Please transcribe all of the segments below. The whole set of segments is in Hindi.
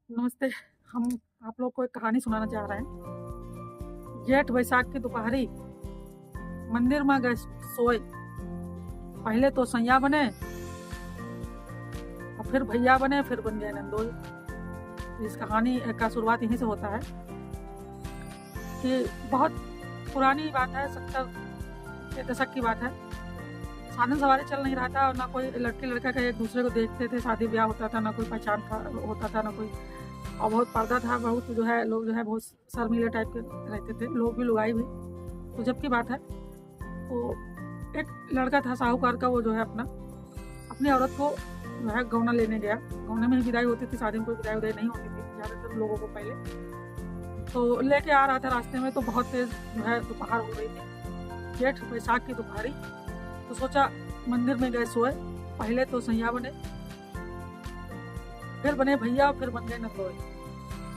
नमस्ते। हम आप लोग को एक कहानी सुनाना चाह रहे हैं। जेठ बैसाख की दोपहरी मंदिर में गए सोए। पहले तो सैया बने और फिर भैया बने, फिर बन गए नंदोई। इस कहानी का शुरुआत यहीं से होता है कि बहुत पुरानी बात है, 70 के दशक की बात है। साधन सवारी चल नहीं रहा था और ना कोई लड़के लड़का का एक दूसरे को देखते थे, शादी ब्याह होता था, ना कोई पहचान होता था, ना कोई। और बहुत पर्दा था, बहुत जो है लोग जो है बहुत शर्मीले टाइप के रहते थे, लोग भी लुगाई भी। तो जब की बात है, तो एक लड़का था साहूकार का, वो जो है अपनी औरत को जो है गौना लेने गया। गौने में ही विदाई होती थी, शादी में कोई विदाई उदाई नहीं होती थी ज़्यादातर लोगों को पहले। तो लेके आ रहा था रास्ते में, तो बहुत तेज़ जो है दोपहर हो रही थी, जेठ बैसाख की दोपहरी। तो सोचा मंदिर में गए सोए। पहले तो सैया बने, फिर बने भैया, फिर बन गए नंदोई।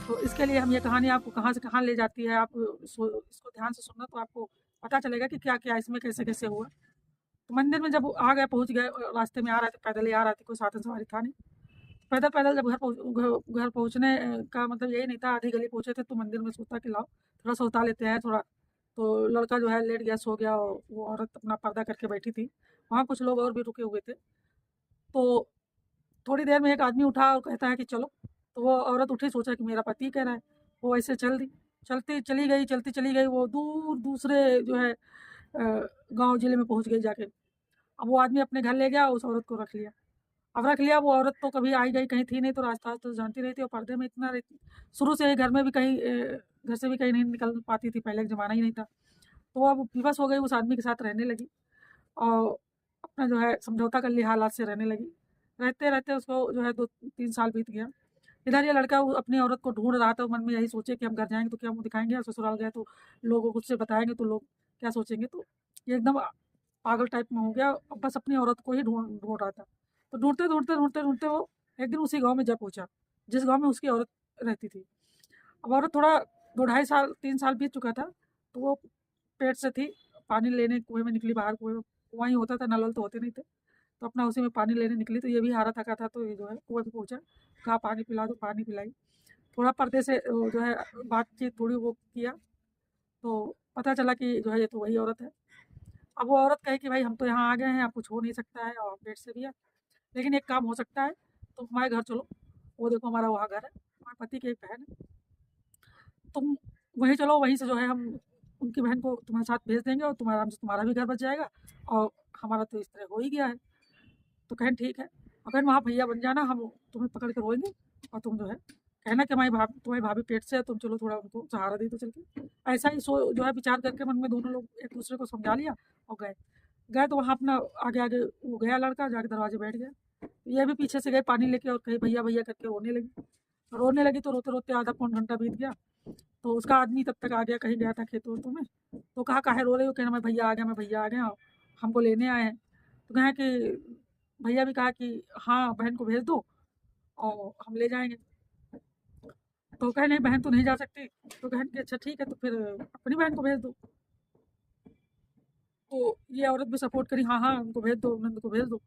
तो इसके लिए हम ये कहानी आपको कहाँ से कहाँ ले जाती है, आप इसको ध्यान से सुनना तो आपको पता चलेगा कि क्या क्या इसमें कैसे कैसे हुआ। तो मंदिर में जब आ गए, पहुंच गए, रास्ते में आ रहे थे, पैदल ही आ रहे थे, कोई साधन सवारी था नहीं। पैदल पैदल जब घर पहुंचने का मतलब यही नहीं था, आधी गली पहुंचे थे तो मंदिर में सोचा कि लाओ थोड़ा सा उतार लेते हैं थोड़ा। तो लड़का जो है लेट गया, सो गया, और वो औरत अपना पर्दा करके बैठी थी। वहाँ कुछ लोग और भी रुके हुए थे। तो थोड़ी देर में एक आदमी उठा और कहता है कि चलो। तो वो औरत उठी, सोचा कि मेरा पति कह रहा है। वो ऐसे चल दी, चलती चली गई, चलती चली गई, वो दूर दूसरे जो है गांव जिले में पहुंच गई जाके। अब वो आदमी अपने घर ले गया, उस औरत को रख लिया। अब रख लिया, वो औरत तो कभी आई गई कहीं थी नहीं, तो रास्ता तो जानती नहीं थी, और पर्दे में इतना शुरू से ही घर में भी कहीं घर से भी कहीं नहीं निकल पाती थी, पहले का जमाना ही नहीं था। तो वो अब विवश हो गई, उस आदमी के साथ रहने लगी और अपना जो है समझौता कर लिया, हालात से रहने लगी। रहते रहते उसको जो है 2-3 साल बीत गया। इधर ये लड़का अपनी औरत को ढूंढ रहा था, मन में यही सोचे कि हम घर जाएंगे तो क्या मुंह दिखाएंगे, और ससुराल गए तो लोगों कुछ से बताएंगे तो लोग क्या सोचेंगे। तो ये एकदम पागल टाइप में हो गया, अब बस अपनी औरत को ही ढूंढ ढूंढ रहा था। तो ढूंढते ढूंढते ढूंढते ढूंढते वो एक दिन उसी गांव में जा पहुंचा, जिस गांव में उसकी औरत रहती थी। अब औरत थोड़ा 2 ढाई साल 3 साल बीत चुका था, तो वो पेट से थी। पानी लेने कुएं में निकली बाहर, कुआं ही होता था, नल वल तो होते नहीं थे। तो अपना उसी में पानी लेने निकली, तो ये भी हारा थका था, तो ये जो है कुएं पे पहुंचा, कहा पानी पिला दो, पानी पिलाई। थोड़ा पर्दे से वो जो है बातचीत थोड़ी वो किया, तो पता चला कि जो है ये तो वही औरत है। अब वो औरत कहे कि भाई हम तो यहाँ आ गए हैं, अब कुछ हो नहीं सकता है, और पेट से भी है, लेकिन एक काम हो सकता है, तुम हमारे घर चलो। वो देखो हमारा वहाँ घर है, हमारे पति की एक बहन है, तुम वहीं चलो, वहीं से जो है हम उनकी बहन को तुम्हारे साथ भेज देंगे, और तुम्हारा आराम से तुम्हारा भी घर बच जाएगा, और हमारा तो इस तरह हो ही गया है। तो कहें ठीक है, और कहें वहाँ भैया बन जाना, हम तुम्हें पकड़ कर रोएंगे, और तुम जो है कहना कि तुम्हारी भाभी पेट से है, तुम चलो थोड़ा उनको सहारा दे दो चल के। ऐसा ही जो है विचार करके मन में दोनों लोग एक दूसरे को समझा लिया और गए। गए तो वहाँ अपना आगे आगे वो गया लड़का, जाके दरवाजे बैठ गया। ये भी पीछे से गए पानी लेके, और कहीं भैया भैया करके रोने लगी। रोने लगी तो रोते रोते आधा पौन घंटा बीत गया। तो उसका आदमी तब तक आ गया, कहीं गया था खेतों वेतों में। तो कहा काहे रो रहे हो, कहना मैं भैया आ गया, मैं भैया आ गया, हमको लेने आए हैं। तो कहा कि भैया भी कहा कि हाँ बहन को भेज दो और हम ले जाएंगे। तो कहे नहीं बहन तो नहीं जा सकती। तो बहन की अच्छा ठीक है, तो फिर अपनी बहन को भेज दो। तो ये औरत भी सपोर्ट करी, हाँ हाँ उनको भेज दो, नंद को भेज दो।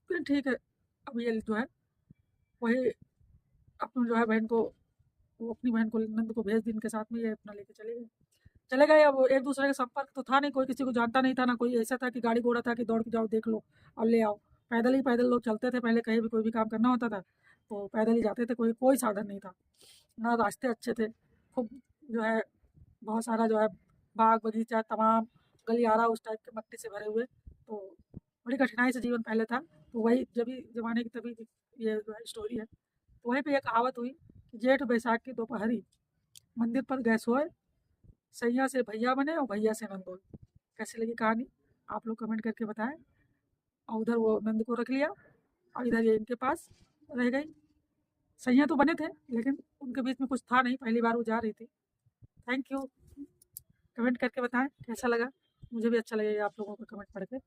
फिर ठीक है, अब ये जो है वही अपनी जो है बहन को, वो अपनी बहन को नंद को भेज दी, इनके साथ में ये अपना लेके चले गए। चले गए, अब एक दूसरे का संपर्क तो था नहीं, कोई किसी को जानता नहीं था, ना कोई ऐसा था कि गाड़ी घोड़ा था कि दौड़ के जाओ देख लो और ले आओ। पैदल ही पैदल लोग चलते थे पहले, कहीं भी कोई भी काम करना होता था तो पैदल ही जाते थे, कोई कोई साधन नहीं था, ना रास्ते अच्छे थे। खूब जो है बहुत सारा जो है बाग बगीचा तमाम गलियारा उस टाइप के मट्टी से भरे हुए। तो बड़ी कठिनाई से जीवन पहले था। तो वही जब भी जमाने की तभी ये जो है स्टोरी है। तो वहीं पे एक कहावत हुई कि जेठ बैसाख की दोपहरी मंदिर पर गए सोए, सैया से भैया बने और भैया से नंदोई। कैसी लगी कहानी, आप लोग कमेंट करके बताएं। और उधर वो नंद को रख लिया, और इधर ये इनके पास रह गई। सैया तो बने थे, लेकिन उनके बीच में कुछ था नहीं, पहली बार वो जा रही थी। Thank you. कमेंट करके बताएं कैसा लगा, मुझे भी अच्छा लगेगा आप लोगों का कमेंट पढ़ के।